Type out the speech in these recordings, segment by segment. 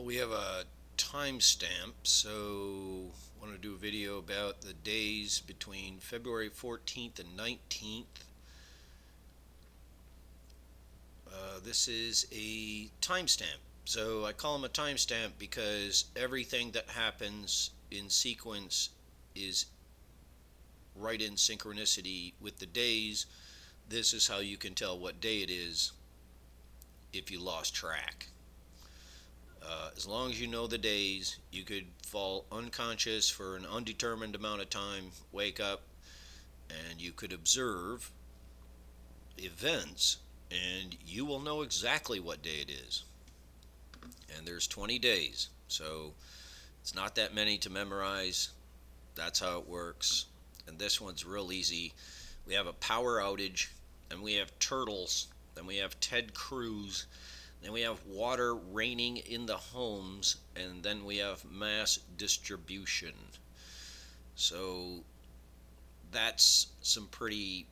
We have a timestamp, so I want to do a video about the days between February 14th and 19th. This is a timestamp. So I call them a timestamp because everything that happens in sequence is right in synchronicity with the days. This is how you can tell what day it is if you lost track. As long as you know the days, you could fall unconscious for an undetermined amount of time, wake up, and you could observe events, and you will know exactly what day it is. And there's 20 days, so it's not that many to memorize. That's how it works. And this one's real easy. We have a power outage, and we have turtles, then we have Ted Cruz, then we have water raining in the homes, and then we have mass distribution. So that's some pretty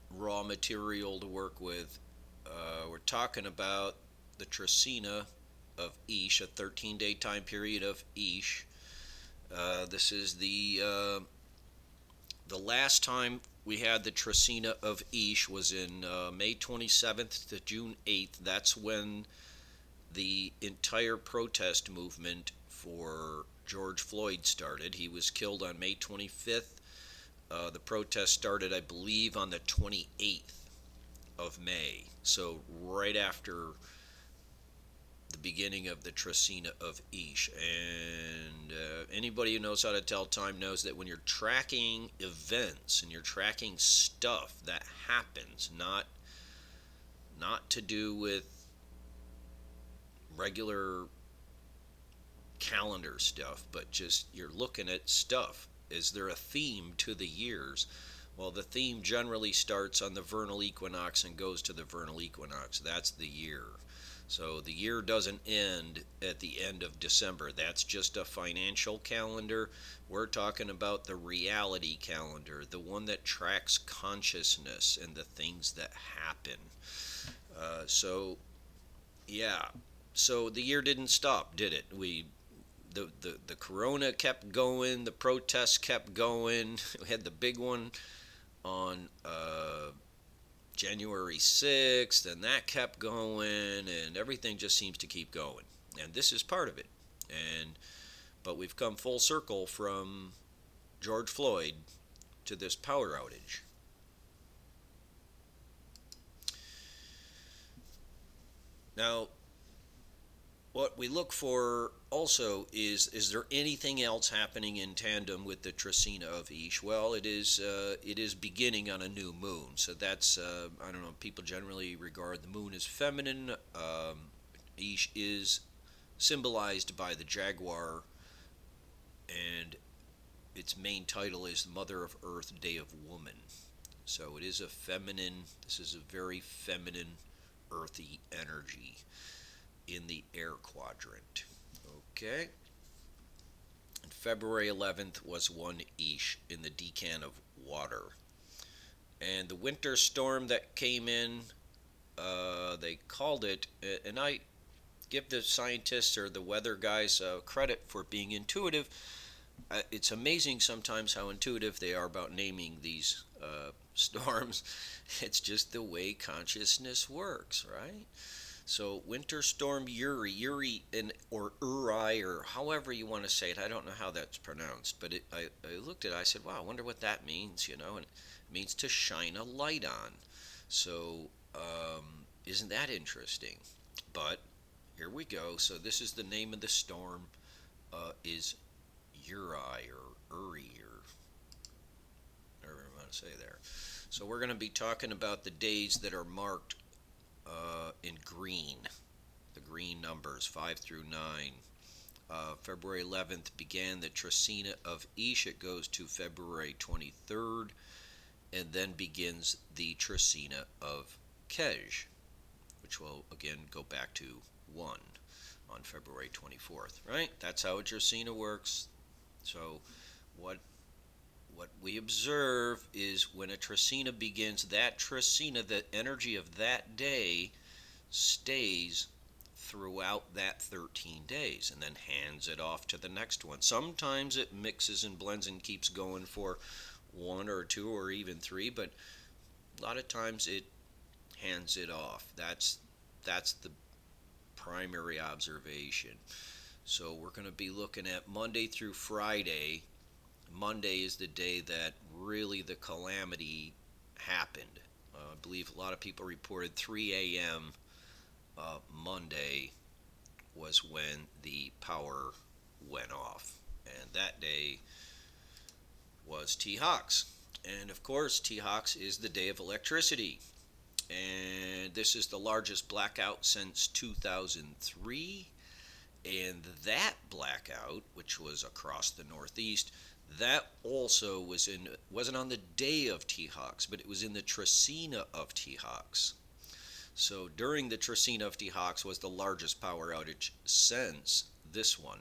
raw material to work with. We're talking about the Trecena of Ish, a 13-day time period of Ish. This is the last time we had the Trecena of Ish was in May 27th to June 8th. That's when the entire protest movement for George Floyd started. He was killed on May 25th. The protest started, I believe, on the 28th of May. So right after the beginning of the Trecena of Ish. And anybody who knows how to tell time knows that when you're tracking events and you're tracking stuff that happens, not to do with regular calendar stuff, but just you're looking at stuff. Is there a theme to the years? Well, the theme generally starts on the vernal equinox and goes to the vernal equinox. That's the year. So the year doesn't end at the end of December. That's just a financial calendar. We're talking about the reality calendar, the one that tracks consciousness and the things that happen. So the year didn't stop, did it? The corona kept going, the protests kept going. We had the big one on January 6th, and that kept going, and everything just seems to keep going. And this is part of it. But we've come full circle from George Floyd to this power outage. Now, what we look for also is there anything else happening in tandem with the Trecena of Ish? Well, it is beginning on a new moon. So that's, I don't know, people generally regard the moon as feminine. Ish is symbolized by the jaguar, and its main title is Mother of Earth, Day of Woman. So it is this is a very feminine, earthy energy in the air quadrant. Okay. And February 11th was one Ish in the decan of water. And the winter storm that came in, they called it, and I give the scientists or the weather guys credit for being intuitive. It's amazing sometimes how intuitive they are about naming these storms. It's just the way consciousness works, right? So Winter Storm Uri, or Uri, or however you want to say it. I don't know how that's pronounced, but I looked at it. I said, "Wow, I wonder what that means." And it means to shine a light on. So isn't that interesting? But here we go. So this is the name of the storm. Is Uri or Uri or whatever you want to say there. So we're going to be talking about the days that are marked in green, the green numbers 5 through 9. February 11th began the Trecena of Ish. It goes to February 23rd, and then begins the Trecena of Kej, which will again go back to 1 on February 24th, right? That's how a Trecena works. So what we observe is when a Trecena begins, that Trecena, the energy of that day, stays throughout that 13 days and then hands it off to the next one. Sometimes it mixes and blends and keeps going for one or two or even three, but a lot of times it hands it off. That's the primary observation. So we're going to be looking at Monday through Friday. Monday is the day that really the calamity happened. I believe a lot of people reported 3 a.m. Monday was when the power went off. And that day was T-Hawks. And of course, T-Hawks is the day of electricity. And this is the largest blackout since 2003. And that blackout, which was across the Northeast, that also wasn't on the day of T-Hawks, but it was in the Trecena of T-Hawks. So during the Trecena of T-Hawks was the largest power outage since this one.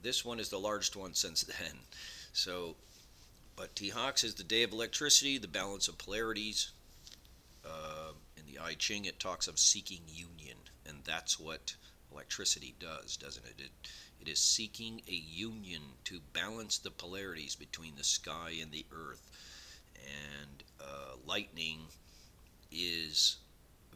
This one is the largest one since then. So, but T-Hawks is the day of electricity, the balance of polarities. In the I Ching, it talks of seeking union, and that's what electricity does, doesn't it? It is seeking a union to balance the polarities between the sky and the earth. And lightning is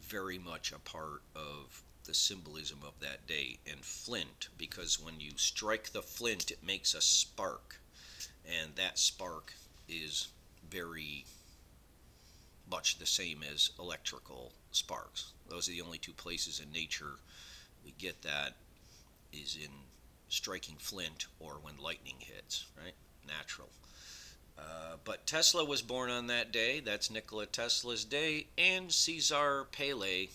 very much a part of the symbolism of that day. And flint, because when you strike the flint, it makes a spark. And that spark is very much the same as electrical sparks. Those are the only two places in nature we get that, is in striking flint or when lightning hits, right? Natural. But Tesla was born on that day. That's Nikola Tesla's day. And Cesar Pele,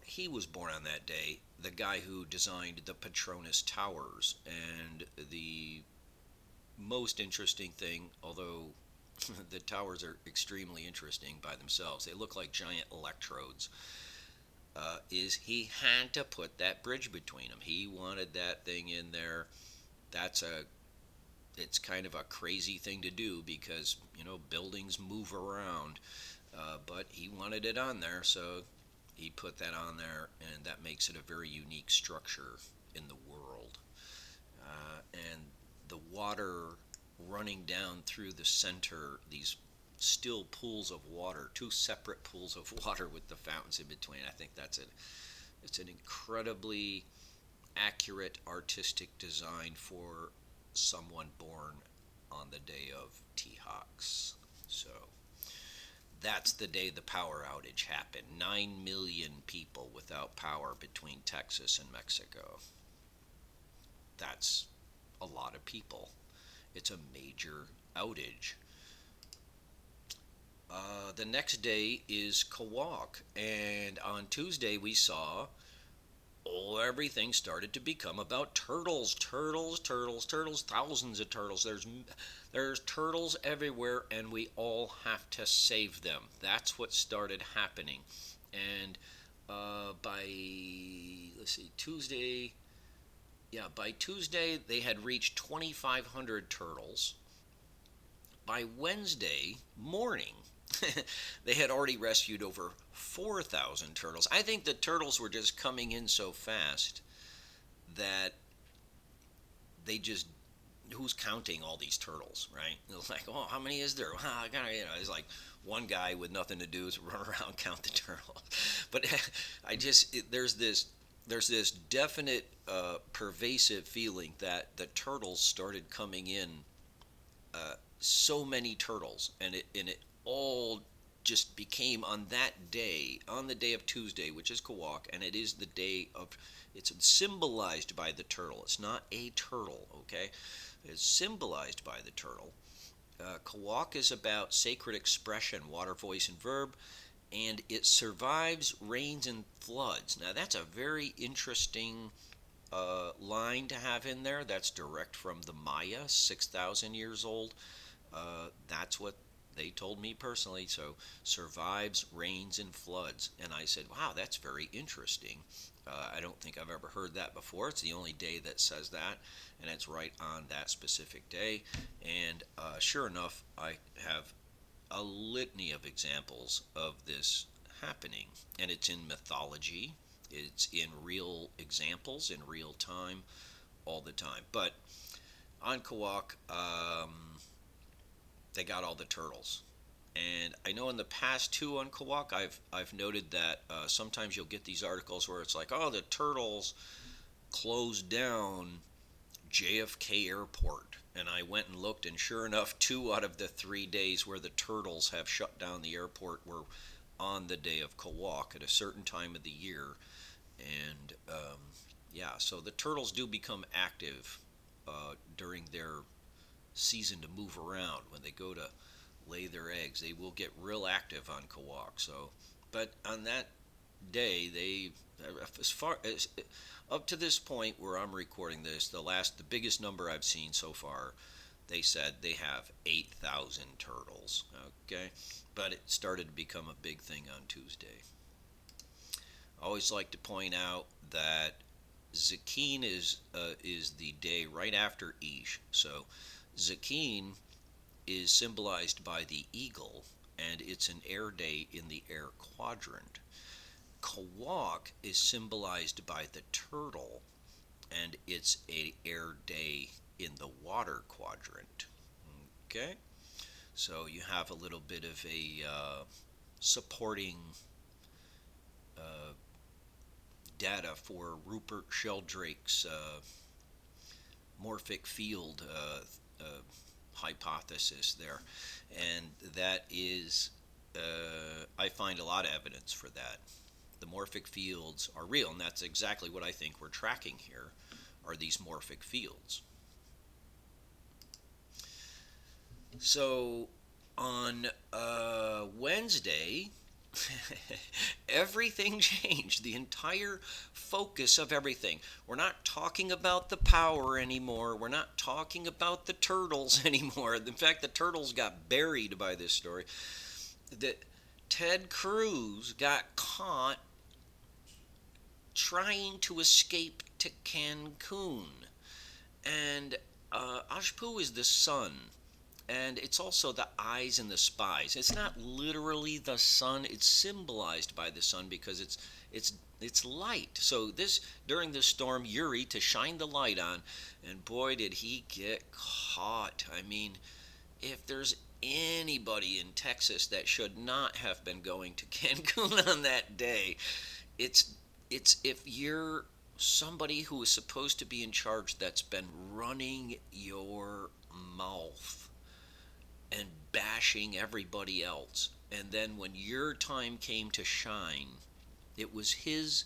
he was born on that day. The guy who designed the Petronas Towers. And the most interesting thing, although the towers are extremely interesting by themselves, they look like giant electrodes, is he had to put that bridge between them. He wanted that thing in there. It's kind of a crazy thing to do because, buildings move around, but he wanted it on there, so he put that on there, and that makes it a very unique structure in the world. And the water running down through the center, these still pools of water, two separate pools of water with the fountains in between. I think it's an incredibly accurate artistic design for someone born on the day of T-Hawks. So that's the day the power outage happened. 9 million people without power between Texas and Mexico. That's a lot of people. It's a major outage. The next day is Kawak, and on Tuesday we saw everything started to become about turtles, thousands of turtles. There's turtles everywhere, and we all have to save them. That's what started happening. And by Tuesday they had reached 2,500 turtles. By Wednesday morning, they had already rescued over 4,000 turtles. I think the turtles were just coming in so fast that who's counting all these turtles, right? It was like, how many is there? It's like one guy with nothing to do is run around and count the turtles. But there's this definite pervasive feeling that the turtles started coming in, so many turtles, and it all just became on that day, on the day of Tuesday, which is Kawak, and it is the day of, it's symbolized by the turtle. It's not a turtle, okay? It's symbolized by the turtle. Kawak is about sacred expression, water, voice, and verb, and it survives rains and floods. Now, that's a very interesting line to have in there. That's direct from the Maya, 6,000 years old. That's what they told me personally. So, survives rains and floods. And I said, wow, that's very interesting. I don't think I've ever heard that before. It's the only day that says that, and it's right on that specific day. And sure enough, I have a litany of examples of this happening, and it's in mythology, it's in real examples, in real time, all the time. But on Kawak, they got all the turtles. And I know in the past too on Kawak, I've noted that sometimes you'll get these articles where it's like, oh, the turtles closed down JFK Airport. And I went and looked, and sure enough, 2 out of the 3 days where the turtles have shut down the airport were on the day of Kawak at a certain time of the year. And yeah, so the turtles do become active during their season to move around. When they go to lay their eggs, they will get real active on Kawak. So, but on that day, they, as far as up to this point where I'm recording this, the biggest number I've seen so far, they said they have 8,000 turtles. Okay, but it started to become a big thing on Tuesday. I always like to point out that Zakeen is the day right after Ish. So Zakeen is symbolized by the eagle, and it's an air day in the air quadrant. Kawak is symbolized by the turtle, and it's an air day in the water quadrant. Okay, so you have a little bit of a supporting data for Rupert Sheldrake's morphic field hypothesis there, and that is, I find a lot of evidence for that. The morphic fields are real, and that's exactly what I think we're tracking here, are these morphic fields. So on Wednesday, everything changed. The entire focus of everything. We're not talking about the power anymore. We're not talking about the turtles anymore. In fact, the turtles got buried by this story. That Ted Cruz got caught trying to escape to Cancun. And Ajpu is the sun. And it's also the eyes and the spies. It's not literally the sun. It's symbolized by the sun because it's light. So this, during this storm, Uri, to shine the light on, and boy did he get caught. I mean, if there's anybody in Texas that should not have been going to Cancun on that day, it's if you're somebody who is supposed to be in charge that's been running your mouth and bashing everybody else. And then when your time came to shine, it was his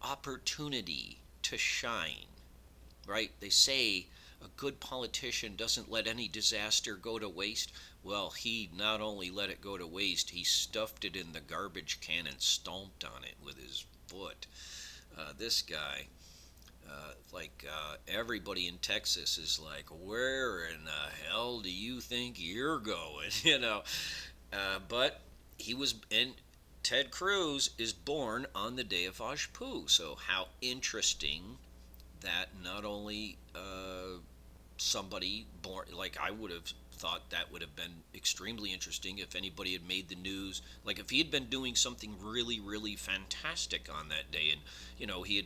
opportunity to shine, right? They say a good politician doesn't let any disaster go to waste. Well, he not only let it go to waste, he stuffed it in the garbage can and stomped on it with his foot. This guy, everybody in Texas is like, where in the hell do you think you're going? But he was, and Ted Cruz is born on the day of Ajpu. So how interesting that not only somebody born, like I would have thought that would have been extremely interesting if anybody had made the news, like if he had been doing something really, really fantastic on that day, and he had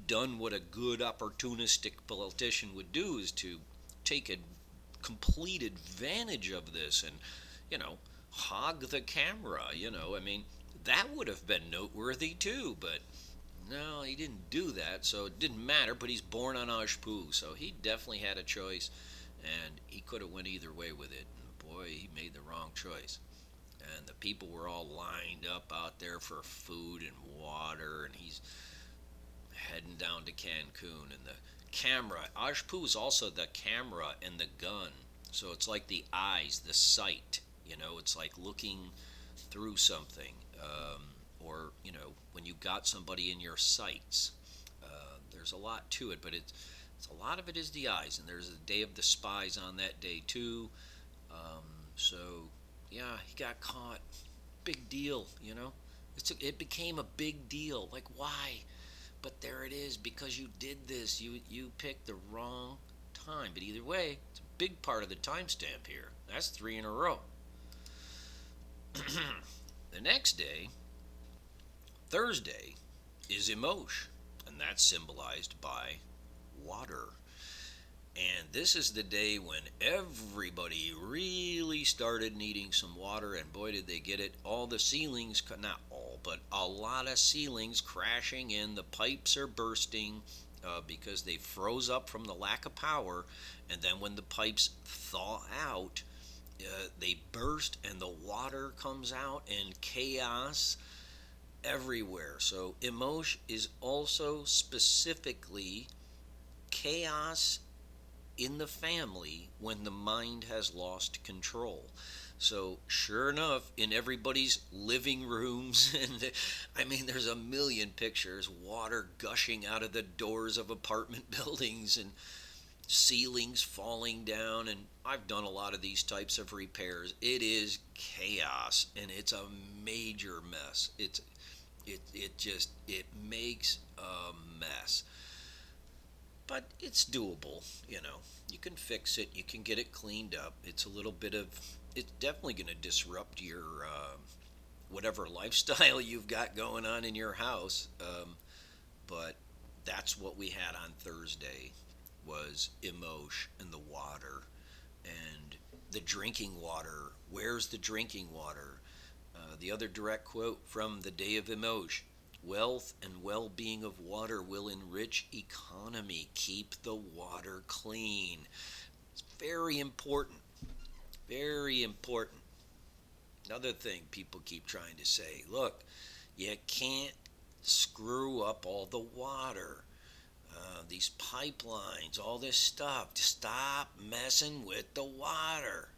done what a good opportunistic politician would do, is to take a complete advantage of this and hog the camera. I mean, that would have been noteworthy too, but no, he didn't do that, so it didn't matter. But he's born on Ajpu, so he definitely had a choice, and he could have went either way with it. And boy, he made the wrong choice. And the people were all lined up out there for food and water, and he's heading down to Cancun. And the camera, Ajpu is also the camera and the gun, so it's like the eyes, the sight. It's like looking through something, or when you got somebody in your sights. There's a lot to it, but it's a lot of it is the eyes, and there's a day of the spies on that day too. So yeah, he got caught. Big deal, it became a big deal. Like, why? But there it is, because you did this. You picked the wrong time. But either way, it's a big part of the timestamp here. That's 3 in a row. The next day, Thursday, is Emosh, and that's symbolized by water. And this is the day when everybody really started needing some water, and boy, did they get it. All the ceilings, not all, but a lot of ceilings crashing in. The pipes are bursting because they froze up from the lack of power. And then when the pipes thaw out, they burst and the water comes out, and chaos everywhere. So, Emosh is also specifically chaos in the family when the mind has lost control. So, sure enough, in everybody's living rooms, and I mean, there's a million pictures, water gushing out of the doors of apartment buildings and ceilings falling down. And I've done a lot of these types of repairs. It is chaos, and it's a major mess. It makes a mess, but it's doable. You can fix it, you can get it cleaned up. It's definitely going to disrupt your whatever lifestyle you've got going on in your house. But that's what we had on Thursday, was Emosh and the water. And the drinking water, where's the drinking water? The other direct quote from the day of Emosh: wealth and well-being of water will enrich economy. Keep the water clean. It's very important. Very important. Another thing people keep trying to say: look, you can't screw up all the water. These pipelines, all this stuff. Stop messing with the water.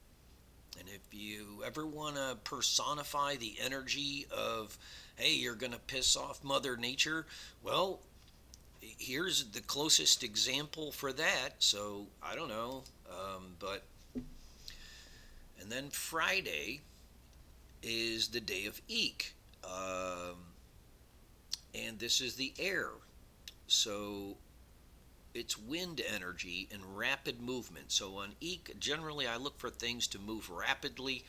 And if you ever want to personify the energy of, hey, you're going to piss off Mother Nature, well, here's the closest example for that. So, I don't know. And then Friday is the day of Eek. And this is the air. So, it's wind energy and rapid movement. So on Eek, generally I look for things to move rapidly.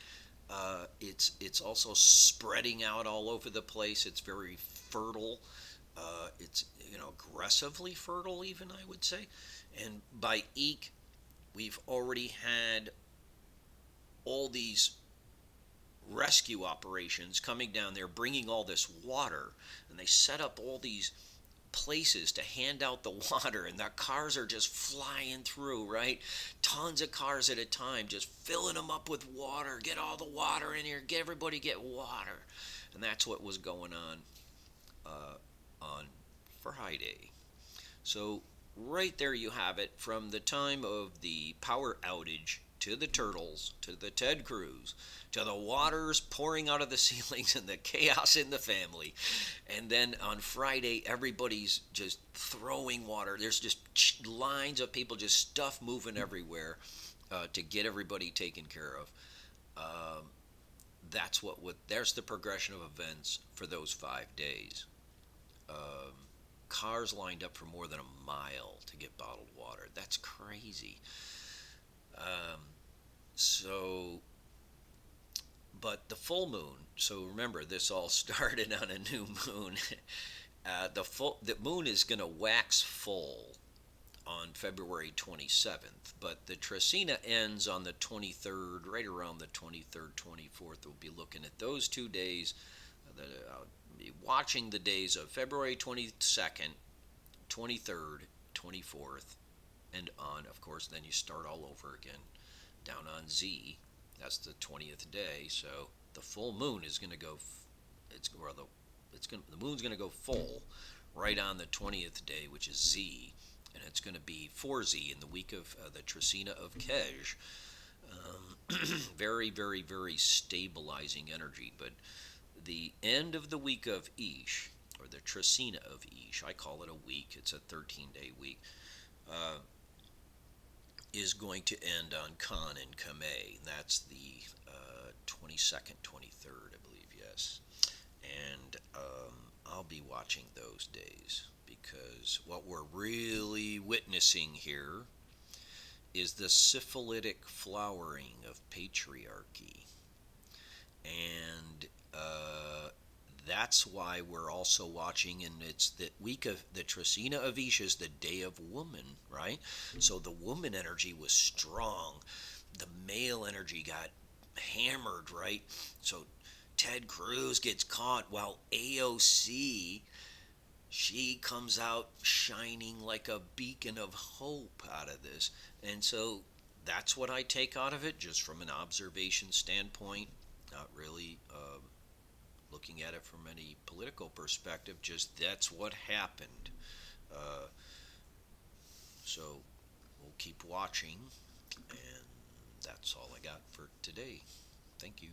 It's also spreading out all over the place. It's very fertile. It's aggressively fertile, even, I would say. And by Eek, we've already had all these rescue operations coming down there, bringing all this water, and they set up all these places to hand out the water, and the cars are just flying through, right? Tons of cars at a time, just filling them up with water. Get all the water in here. Get water. And that's what was going on Friday. So right there you have it, from the time of the power outage to the turtles, to the Ted Cruz, to the waters pouring out of the ceilings and the chaos in the family. And then on Friday, everybody's just throwing water. There's just lines of people, just stuff moving everywhere to get everybody taken care of. There's the progression of events for those 5 days. Cars lined up for more than a mile to get bottled water. That's crazy. But the full moon, so remember, this all started on a new moon. The moon is going to wax full on February 27th, but the Trecena ends on the 23rd, right around the 23rd, 24th. We'll be looking at those 2 days. I'll be watching the days of February 22nd, 23rd, 24th, and on. Of course, then you start all over again down on Z. That's the 20th day. So the full moon is going to go. The moon's going to go full right on the 20th day, which is Z, and it's going to be 4Z in the week of the Trecena of Kej. Very, very, very stabilizing energy. But the end of the week of Ish, or the Trecena of Ish, I call it a week. It's a 13-day week. Is going to end on Khan and Kameh. That's the 22nd, 23rd, I believe, yes. And I'll be watching those days, because what we're really witnessing here is the syphilitic flowering of patriarchy. and that's why we're also watching, and it's the week of the Trecena of Ish is the day of woman, right? So the woman energy was strong. The male energy got hammered, right? So Ted Cruz gets caught while AOC, she comes out shining like a beacon of hope out of this. And so that's what I take out of it, just from an observation standpoint, not really looking at it from any political perspective, just that's what happened. Uh, so we'll keep watching, and that's all I got for today. Thank you.